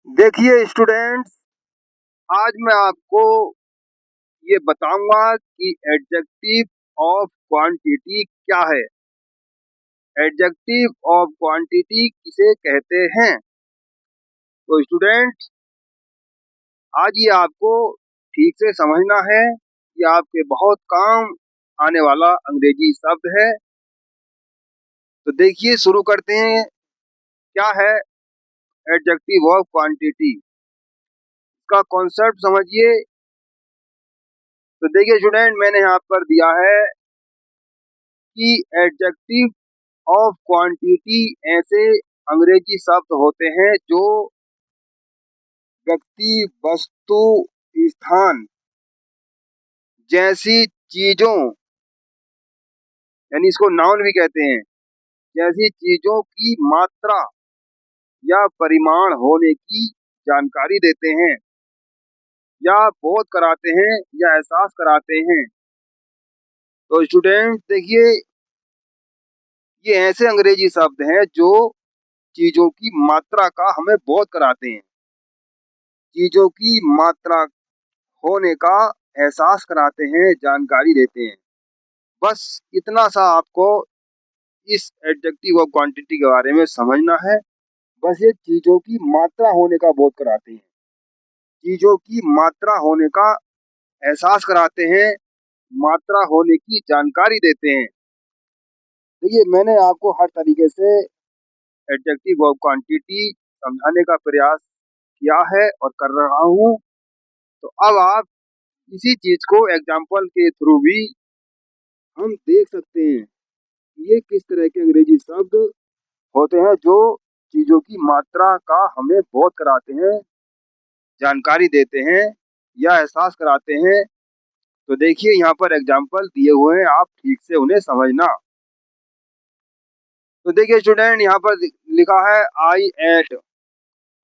देखिए स्टूडेंट्स, आज मैं आपको ये बताऊंगा कि एडजेक्टिव ऑफ क्वांटिटी क्या है। एडजेक्टिव ऑफ क्वांटिटी किसे कहते हैं? तो स्टूडेंट्स, आज ये आपको ठीक से समझना है। ये आपके बहुत काम आने वाला अंग्रेजी शब्द है। तो देखिए, शुरू करते हैं। क्या है एडजेक्टिव ऑफ क्वांटिटी? का कॉन्सेप्ट समझिए। तो देखिए स्टूडेंट, मैंने यहाँ पर दिया है कि एडजेक्टिव ऑफ क्वांटिटी ऐसे अंग्रेजी शब्द होते हैं जो व्यक्ति, वस्तु, स्थान जैसी चीजों, यानी इसको नाउन भी कहते हैं, जैसी चीजों की मात्रा या परिमाण होने की जानकारी देते हैं, या बोध कराते हैं, या एहसास कराते हैं। तो स्टूडेंट देखिए, ये ऐसे अंग्रेजी शब्द हैं जो चीजों की मात्रा का हमें बोध कराते हैं, चीजों की मात्रा होने का एहसास कराते हैं, जानकारी देते हैं। बस इतना सा आपको इस एडजेक्टिव ऑफ क्वांटिटी के बारे में समझना है। बस ये चीजों की मात्रा होने का बोध कराते हैं, चीजों की मात्रा होने का एहसास कराते हैं, मात्रा होने की जानकारी देते हैं। देखिए, मैंने आपको हर तरीके से एडजेक्टिव ऑफ क्वांटिटी समझाने का प्रयास किया है और कर रहा हूँ। तो अब आप इसी चीज को एग्जाम्पल के थ्रू भी हम देख सकते हैं। ये किस तरह के अंग्रेजी शब्द होते हैं जो चीजों की मात्रा का हमें बोध कराते हैं, जानकारी देते हैं, या एहसास कराते हैं। तो देखिए, यहाँ पर एग्जाम्पल दिए हुए हैं, आप ठीक से उन्हें समझना। तो देखिए स्टूडेंट, यहाँ पर लिखा है आई एट।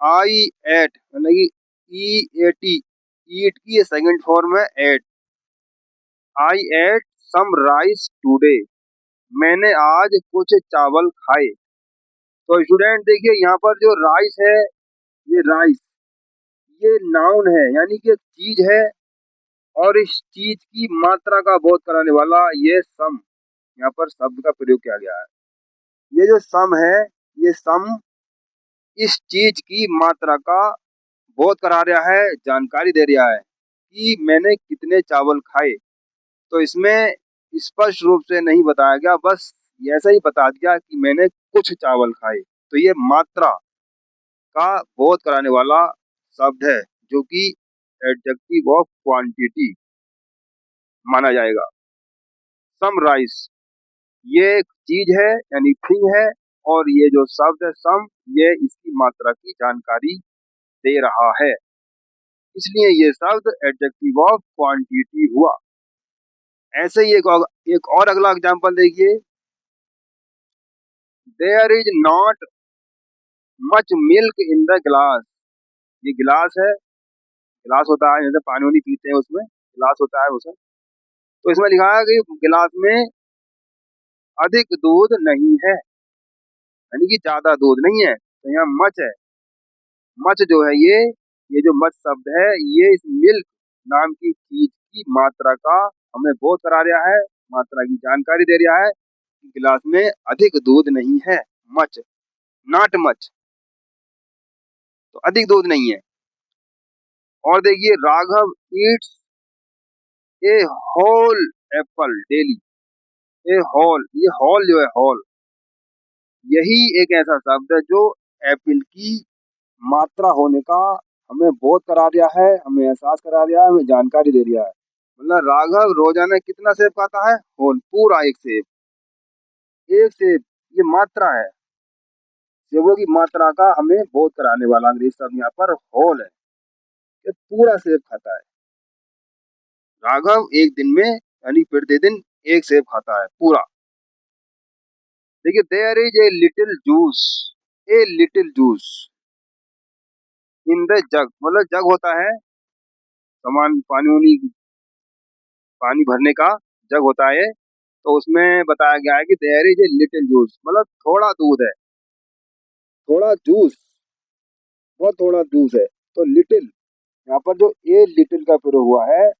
आई एट मतलब कि ई ए टी, ईट की सेकंड फॉर्म है ate. I ate some rice today, मैंने आज कुछ चावल खाए। तो स्टूडेंट देखिए, यहाँ पर जो राइस है, ये राइस, ये नाउन है, यानी कि एक चीज है, और इस चीज की मात्रा का बोध कराने वाला ये सम, यहाँ पर शब्द का प्रयोग किया गया है। ये जो सम है, ये सम इस चीज की मात्रा का बोध करा रहा है, जानकारी दे रहा है कि मैंने कितने चावल खाए। तो इसमें स्पष्ट रूप से नहीं बताया गया, बस ऐसा ही बता दिया कि मैंने कुछ चावल खाए। तो ये मात्रा का बोध कराने वाला शब्द है, जो कि एडजेक्टिव ऑफ क्वांटिटी माना जाएगा। सम राइस, ये एक चीज है, यानी थिंग है, और ये जो शब्द है सम, ये इसकी मात्रा की जानकारी दे रहा है, इसलिए ये शब्द एडजेक्टिव ऑफ क्वांटिटी हुआ। ऐसे ही एक और अगला एग्जांपल देखिए। There is not much milk in the glass. ये गिलास है, गिलास होता है जैसे पानी वानी पीते हैं, उसमें गिलास होता है उसे। तो इसमें लिखा है कि गिलास में अधिक दूध नहीं है, यानी कि ज्यादा दूध नहीं है। तो यहाँ मच है। मच जो है, ये जो मच शब्द है, ये इस मिल्क नाम की चीज की मात्रा का हमें बोध करा रहा है, मात्रा की जानकारी दे रहा है। गिलास में अधिक दूध नहीं है, मच, नॉट मच, तो अधिक दूध नहीं है। और देखिए, Raghav eats a whole Apple daily. A whole, ये होल जो है, होल, यही एक ऐसा शब्द है जो एप्पल की मात्रा होने का हमें बोध करा दिया है, हमें एहसास करा दिया है, हमें जानकारी दे दिया है। मतलब राघव रोजाना कितना सेब खाता है? होल, पूरा एक सेब। एक सेब, ये मात्रा है, सेबों की मात्रा का हमें बोध कराने वाला अंग्रेजी शब्द यहाँ पर होल है, ये पूरा सेब खाता है। राघव एक दिन में, यानी प्रतिदिन एक सेब खाता है पूरा। देखिए, there is a little juice, a little juice in the jug, मतलब जग होता है सामान, पानी भरने का जग होता है। तो उसमें बताया गया है कि there is a little juice, मतलब थोड़ा दूध है, थोड़ा जूस। बहुत थोड़ा जूस है। तो लिटिल, यहाँ पर जो ए लिटिल का प्रयोग हुआ है,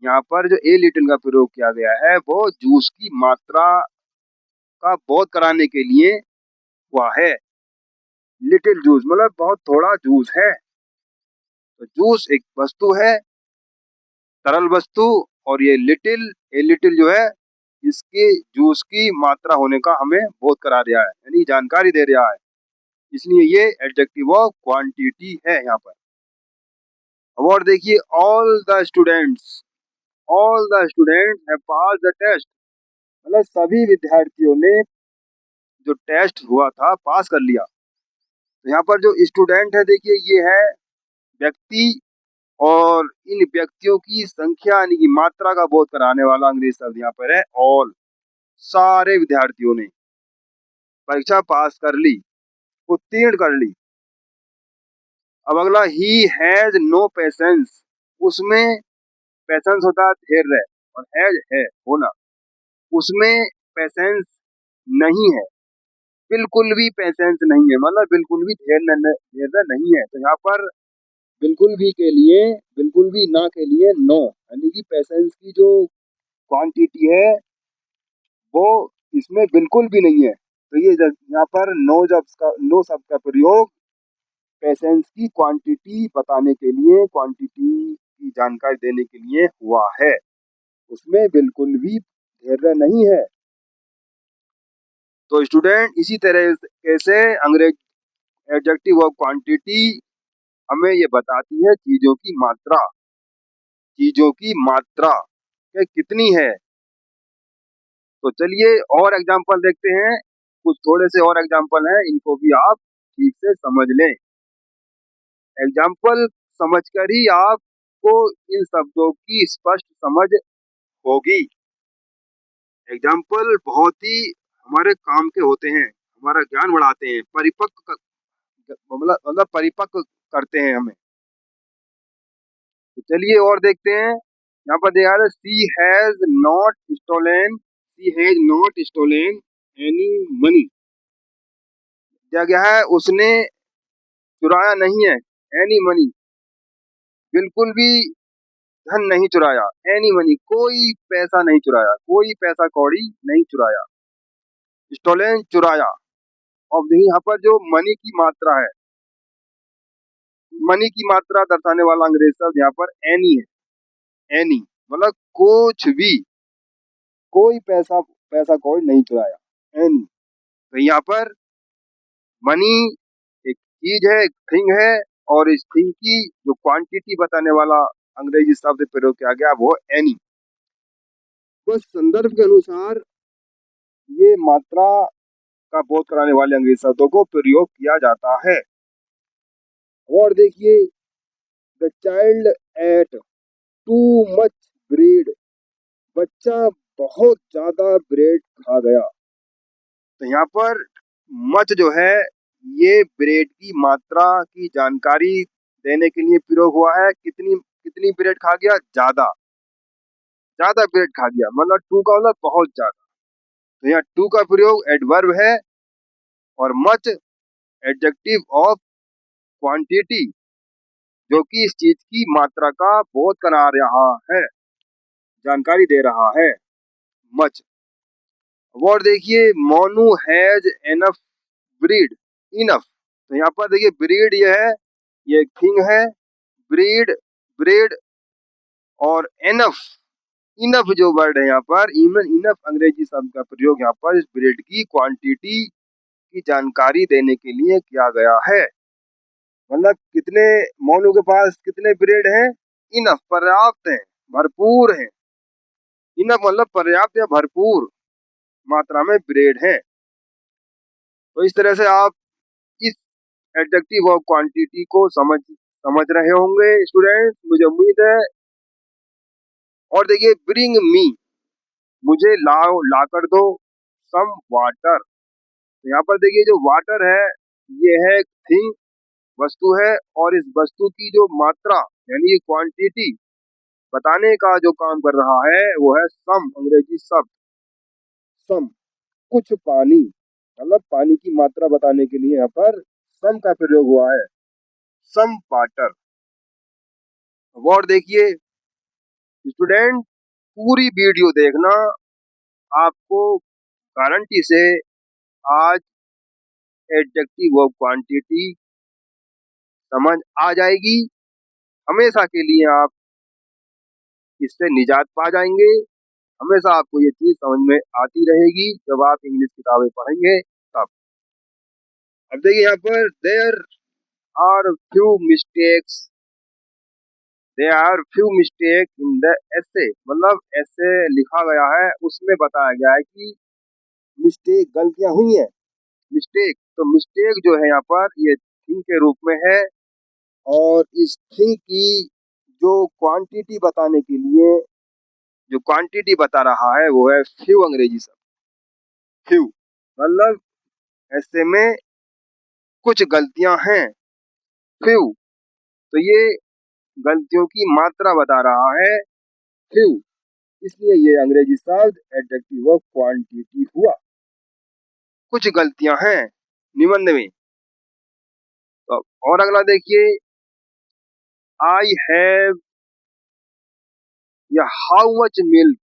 यहाँ पर जो ए लिटिल का प्रयोग किया गया है वो जूस की मात्रा का बोध कराने के लिए हुआ है। लिटिल जूस मतलब बहुत थोड़ा जूस है। तो जूस एक वस्तु है, तरल वस्तु, और ये लिटिल जो है इसके जूस की मात्रा होने का हमें बोध करा रहा है, यानी जानकारी दे रहा है। इसलिए ये एडजेक्टिव ऑफ क्वांटिटी है यहाँ पर। अब और देखिए, all the students have pass the test, मतलब सभी विद्यार्थियों ने जो टेस्ट हुआ था पास कर लिया। तो यहाँ पर जो स्टूडेंट है देखिए ये है व्यक्ति, और इन व्यक्तियों की संख्या यानी कि मात्रा का बोध कराने वाला अंग्रेजी शब्द यहाँ पर है ऑल। सारे विद्यार्थियों ने परीक्षा पास कर ली, उत्तीर्ण कर ली। अब अगला, ही हैज नो पेशेंस, उसमें पेशेंस होता है धैर्य, और हैज है होना, उसमें पेशेंस नहीं है, बिल्कुल भी पेशेंस नहीं है, मतलब बिल्कुल भी धैर्य नहीं है। तो यहाँ पर बिल्कुल भी के लिए, बिल्कुल भी ना के लिए नो, यानी कि पेशेंस की जो क्वांटिटी है वो इसमें बिल्कुल भी नहीं है। तो ये यहाँ पर नो शब्द का प्रयोग पेशेंस की क्वांटिटी बताने के लिए, क्वांटिटी की जानकारी देने के लिए हुआ है, उसमें बिल्कुल भी धैर्य नहीं है। तो स्टूडेंट, इसी तरह कैसे अंग्रेज एडजेक्टिव ऑफ क्वांटिटी हमें ये बताती है चीजों की मात्रा, चीजों की मात्रा के कितनी है। तो चलिए और एग्जांपल देखते हैं, कुछ थोड़े से और एग्जांपल हैं, इनको भी आप ठीक से समझ लें। एग्जाम्पल समझकर ही आपको इन शब्दों की स्पष्ट समझ होगी। एग्जाम्पल बहुत ही हमारे काम के होते हैं, हमारा ज्ञान बढ़ाते हैं, मतलब परिपक्व करते हैं हमें। तो चलिए और देखते हैं, यहाँ पर देखा है she has not stolen any money, क्या गया है उसने चुराया नहीं है, एनी मनी बिल्कुल भी धन नहीं चुराया, एनी मनी कोई पैसा नहीं चुराया, कोई पैसा कौड़ी नहीं चुराया, स्टोलन चुराया। और यहाँ पर जो मनी की मात्रा है, मनी की मात्रा दर्शाने वाला अंग्रेजी शब्द यहाँ पर एनी है। एनी मतलब कुछ भी, कोई पैसा कौड़ी नहीं चुराया, एनी। तो यहाँ पर मनी एक चीज है, एक थिंग है, और इस थिंग की जो क्वांटिटी बताने वाला अंग्रेजी शब्द प्रयोग किया गया वो एनी। बस संदर्भ के अनुसार ये मात्रा का बोध कराने वाले अंग्रेजी शब्दों को प्रयोग किया जाता है। और देखिए, the child at too much bread, बच्चा बहुत ज्यादा ब्रेड खा गया। तो यहाँ पर मच जो है ये ब्रेड की मात्रा की जानकारी देने के लिए प्रयोग हुआ है। कितनी कितनी ब्रेड खा गया, ज्यादा, ज्यादा ब्रेड खा गया, मतलब टू का मतलब बहुत ज्यादा। तो यहाँ टू का प्रयोग एडवर्ब है, और मच एडजेक्टिव ऑफ क्वांटिटी जो कि इस चीज की मात्रा का बोध करा रहा है, जानकारी दे रहा है, मच। और देखिए, Monu has enough breed, enough. तो यहाँ पर देखिए ब्रीड ये है, ये थिंग है, ब्रीड, ब्रेड, और एनफ, इनफ जो वर्ड है यहाँ पर, इनफ अंग्रेजी शब्द का प्रयोग यहाँ पर इस ब्रेड की क्वांटिटी की जानकारी देने के लिए किया गया है। मतलब कितने, मोनू के पास कितने ब्रेड हैं, इनफ पर्याप्त है, भरपूर है। इनफ मतलब पर्याप्त या भरपूर मात्रा में ब्रेड है। तो इस तरह से आप इस एडजेक्टिव ऑफ क्वांटिटी को समझ रहे होंगे स्टूडेंट, मुझे उम्मीद है। और देखिए, ब्रिंग मी, मुझे ला कर दो सम वाटर। तो यहाँ पर देखिए जो वाटर है ये है थिंग, वस्तु है, और इस वस्तु की जो मात्रा यानी क्वांटिटी बताने का जो काम कर रहा है वो है सम, अंग्रेजी शब्द सम। कुछ पानी, मतलब पानी की मात्रा बताने के लिए यहाँ पर सम का प्रयोग हुआ है। Some water. और देखिए स्टूडेंट, पूरी वीडियो देखना, आपको गारंटी से आज एडजेक्टिव ऑफ क्वांटिटी समझ आ जाएगी। हमेशा के लिए आप इससे निजात पा जाएंगे। हमेशा आपको ये चीज समझ में आती रहेगी जब आप इंग्लिश किताबें पढ़ेंगे तब। अब देखिए यहाँ पर there are few mistakes, there are few mistake in the essay, मतलब ऐसे लिखा गया है उसमें बताया गया है कि मिस्टेक, गलतियां हुई हैं। मिस्टेक, तो मिस्टेक जो है यहाँ पर ये थिंग के रूप में है, और इस थिंग की जो क्वांटिटी बताने के लिए जो क्वांटिटी बता रहा है वो है फ्यू, अंग्रेजी शब्द फ्यू, मतलब ऐसे में कुछ गलतियां हैं। फ्यू, तो ये गलतियों की मात्रा बता रहा है फ्यू, इसलिए ये अंग्रेजी शब्द एडजेक्टिव ऑफ क्वांटिटी हुआ। कुछ गलतियां हैं निबंध में। तो और अगला देखिए, आई हैव या how much milk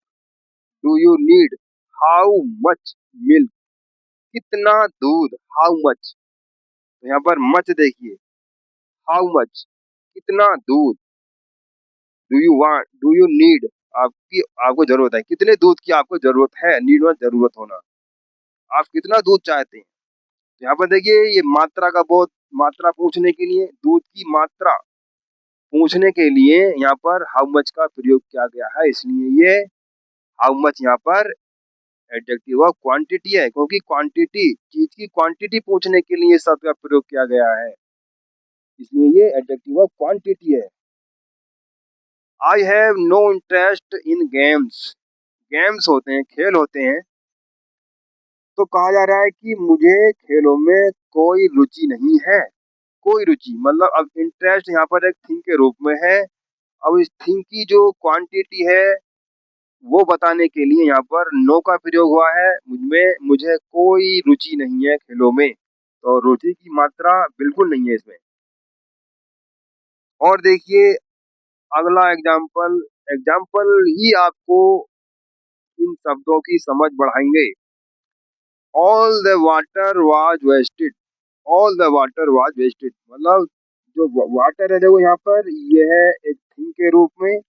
do you need, how much milk, कितना दूध, हाउ मच, तो यहाँ पर मच देखिए, हाउ मच, कितना दूध, do you want, do you need, आपकी आपको जरूरत है, कितने दूध की आपको जरूरत है, नीड में जरूरत होना, आप कितना दूध चाहते हैं। तो यहाँ पर देखिए ये मात्रा का बहुत, मात्रा पूछने के लिए, दूध की मात्रा पूछने के लिए यहाँ पर हाउ मच का प्रयोग किया गया है, इसलिए ये हाउ मच यहाँ पर एडजेक्टिव ऑफ क्वांटिटी है, क्योंकि क्वांटिटी, चीज की क्वांटिटी पूछने के लिए शब्द का प्रयोग किया गया है, इसलिए ये एडजेक्टिव ऑफ क्वांटिटी है। I have no interest in games, games होते हैं, खेल होते हैं, तो कहा जा रहा है कि मुझे खेलों में कोई रुचि नहीं है। कोई रुचि मतलब, अब इंटरेस्ट यहाँ पर एक थिंग के रूप में है, अब इस थिंग की जो क्वांटिटी है वो बताने के लिए यहाँ पर नो का प्रयोग हुआ है, मुझमें, मुझे कोई रुचि नहीं है खेलों में, तो रुचि की मात्रा बिल्कुल नहीं है इसमें। और देखिए अगला एग्जाम्पल, एग्जाम्पल ही आपको इन शब्दों की समझ बढ़ाएंगे। All the water was wasted, all the water was wasted, मतलब जो वाटर है देखो यहाँ पर ये है एक थिंग के रूप में,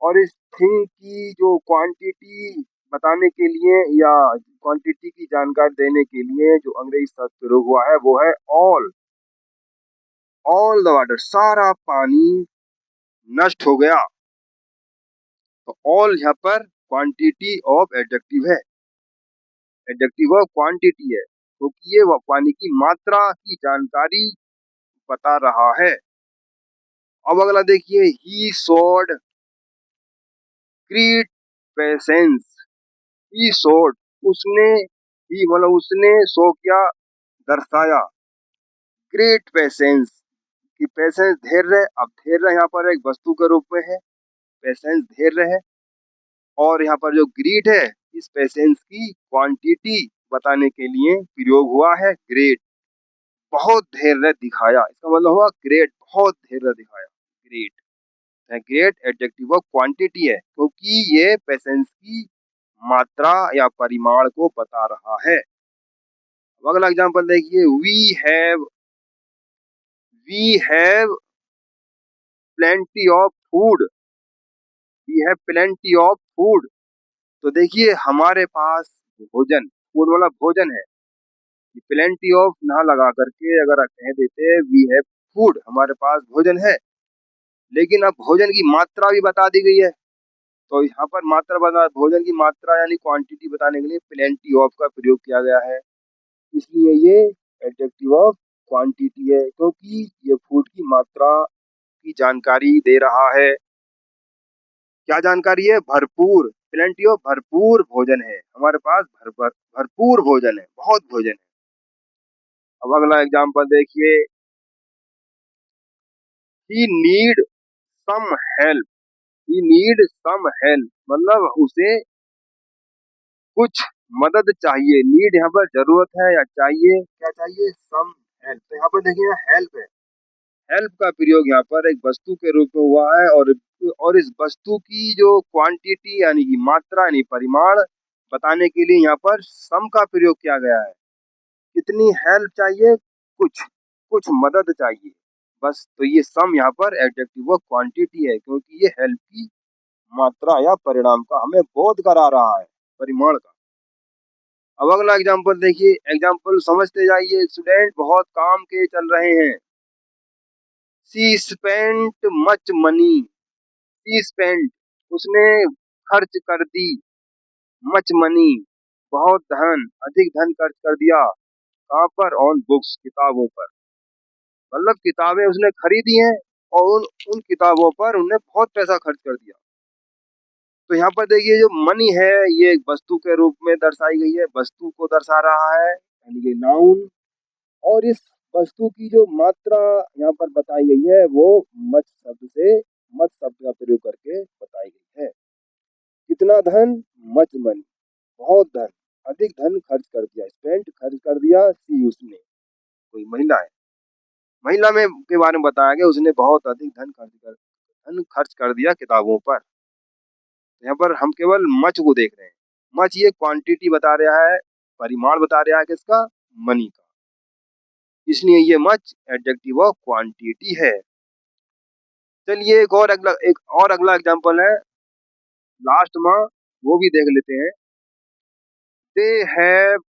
और इस थिंग की जो क्वांटिटी बताने के लिए या क्वांटिटी की जानकारी देने के लिए जो अंग्रेजी शब्द प्रयोग हुआ है वो है ऑल। ऑल द वाटर, सारा पानी नष्ट हो गया, तो ऑल यहाँ पर क्वांटिटी ऑफ एडजेक्टिव है, एडजेक्टिव ऑफ क्वांटिटी है, क्योंकि तो ये पानी की मात्रा की जानकारी बता रहा है। अब अगला देखिए, he showed great patience, he showed, उसने, ही मतलब उसने, शो किया, दर्शाया, ग्रेट पेशेंस, कि पेशेंस धैर्य, अब धैर्य यहाँ पर एक वस्तु के रूप में है, पेशेंस धैर्य है, और यहाँ पर जो ग्रेट है इस पेशेंस की क्वांटिटी बताने के लिए प्रयोग हुआ है ग्रेट, बहुत धैर्य दिखाया, इसका मतलब हुआ ग्रेट, बहुत धैर्य दिखाया, great. Great adjective of quantity है, क्योंकि ये पेशेंस की मात्रा या परिमाण को बता रहा है। अब अगला एग्जांपल देखिए, we have plenty of food, we have plenty of food, तो देखिए हमारे पास भोजन, फूड वाला भोजन है, प्लेंटी ऑफ ना लगा करके अगर कह देते वी हैव फूड, हमारे पास भोजन है, लेकिन अब भोजन की मात्रा भी बता दी गई है, तो यहाँ पर मात्रा बता, भोजन की मात्रा यानी क्वांटिटी बताने के लिए प्लेंटी ऑफ का प्रयोग किया गया है, इसलिए ये एडजेक्टिव ऑफ क्वांटिटी है, क्योंकि ये फूड की मात्रा की जानकारी दे रहा है। क्या जानकारी है? भरपूर, प्लेंटी ऑफ, भरपूर भोजन है हमारे पास, भरपूर भोजन है, बहुत भोजन है। अब अगला एग्जांपल देखिए, ही नीड सम हेल्प, ही नीड सम हेल्प, मतलब उसे कुछ मदद चाहिए, नीड यहाँ पर जरूरत है या चाहिए, क्या चाहिए, सम हेल्प, तो यहाँ पर देखिए हेल्प है, हेल्प का प्रयोग यहाँ पर एक वस्तु के रूप में हुआ है, और इस वस्तु की जो क्वांटिटी यानी कि मात्रा यानी परिमाण बताने के लिए यहाँ पर सम का प्रयोग किया गया है। कितनी हेल्प चाहिए, कुछ कुछ मदद चाहिए, बस। तो ये सम यहाँ पर एडजेक्टिव ऑफ क्वांटिटी है, क्योंकि ये हेल्प की मात्रा या परिणाम का हमें बोध करा रहा है, परिमाण का। अब अगला एग्जाम्पल देखिए, एग्जाम्पल समझते जाइए स्टूडेंट, बहुत काम के चल रहे हैं। सी स्पेंट मच मनी, सी स्पेंट उसने खर्च कर दी, मच मनी बहुत धन, अधिक धन खर्च कर दिया। कहाँ पर? ऑन बुक्स, किताबों पर। मतलब किताबें उसने खरीदी हैं और उन उन किताबों पर उन्होंने बहुत पैसा खर्च कर दिया। तो यहाँ पर देखिए जो मनी है ये एक वस्तु के रूप में दर्शाई गई है, वस्तु को दर्शा रहा है यानी कि नाउन। और इस वस्तु की जो मात्रा यहाँ पर बताई गई है वो मच शब्द से, मच शब्द का प्रयोग करके बताई गई है। कितना धन? मच मनी, बहुत धन, अधिक धन खर्च कर दिया, स्पेंट खर्च कर दिया। सी उसने, कोई महिला है, महिला में के बारे में बताया गया, उसने बहुत अधिक धन खर्च कर दिया किताबों पर। यहाँ पर हम केवल मच को देख रहे हैं। मच ये क्वांटिटी बता रहा है, परिमाण बता रहा है किसका? मनी का। इसलिए ये मच एडजेक्टिव ऑफ क्वांटिटी है। चलिए एक और अगला एग्जांपल है लास्ट में, वो भी देख लेते हैं। They have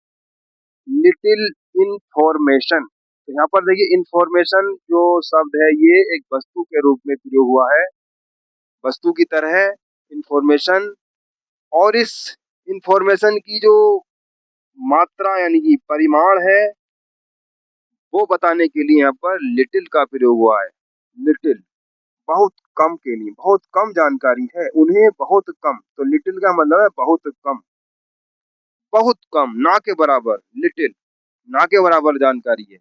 little information. तो यहाँ पर देखिए इंफॉर्मेशन जो शब्द है ये एक वस्तु के रूप में प्रयोग हुआ है, वस्तु की तरह इंफॉर्मेशन। और इस इंफॉर्मेशन की जो मात्रा यानी कि परिमाण है वो बताने के लिए यहाँ पर लिटिल का प्रयोग हुआ है। लिटिल बहुत कम के लिए, बहुत कम जानकारी है उन्हें, बहुत कम। तो लिटिल का मतलब है बहुत कम, बहुत कम, ना के बराबर। लिटिल ना के बराबर जानकारी है।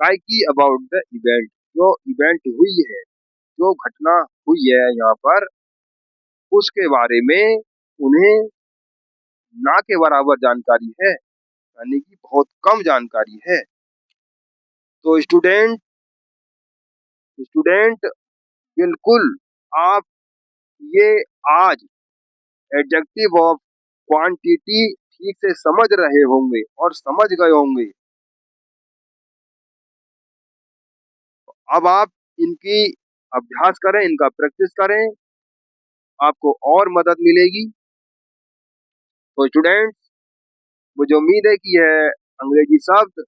की अबाउट द इवेंट, जो इवेंट हुई है, जो घटना हुई है यहाँ पर, उसके बारे में उन्हें ना के बराबर जानकारी है, यानी कि बहुत कम जानकारी है। तो स्टूडेंट स्टूडेंट बिल्कुल आप ये आज एडजेक्टिव ऑफ क्वांटिटी ठीक से समझ रहे होंगे और समझ गए होंगे। अब आप इनकी अभ्यास करें, इनका प्रैक्टिस करें, आपको और मदद मिलेगी। तो स्टूडेंट्स, मुझे उम्मीद है कि यह अंग्रेजी शब्द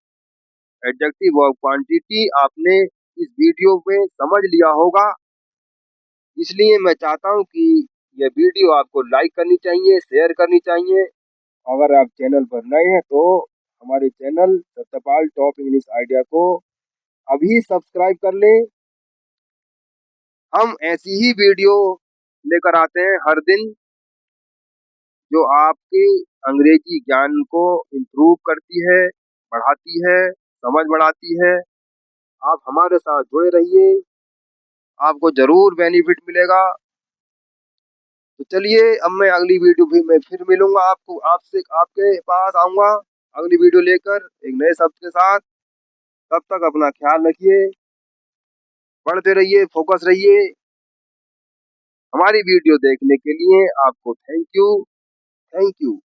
एडजेक्टिव ऑफ क्वांटिटी आपने इस वीडियो में समझ लिया होगा। इसलिए मैं चाहता हूं कि यह वीडियो आपको लाइक करनी चाहिए, शेयर करनी चाहिए। अगर आप चैनल पर नए हैं तो हमारे channel Satyapal top English idea को अभी सब्सक्राइब कर लें। हम ऐसी ही वीडियो लेकर आते हैं हर दिन, जो आपके अंग्रेजी ज्ञान को इम्प्रूव करती है, बढ़ाती है, समझ बढ़ाती है। आप हमारे साथ जुड़े रहिए, आपको जरूर बेनिफिट मिलेगा। तो चलिए, अब मैं अगली वीडियो भी मैं फिर मिलूंगा आपको, आपसे आपके पास आऊंगा अगली वीडियो लेकर एक नए शब्द के साथ। तब तक अपना ख्याल रखिए, पढ़ते रहिए, फोकस रहिए। हमारी वीडियो देखने के लिए आपको थैंक यू, थैंक यू।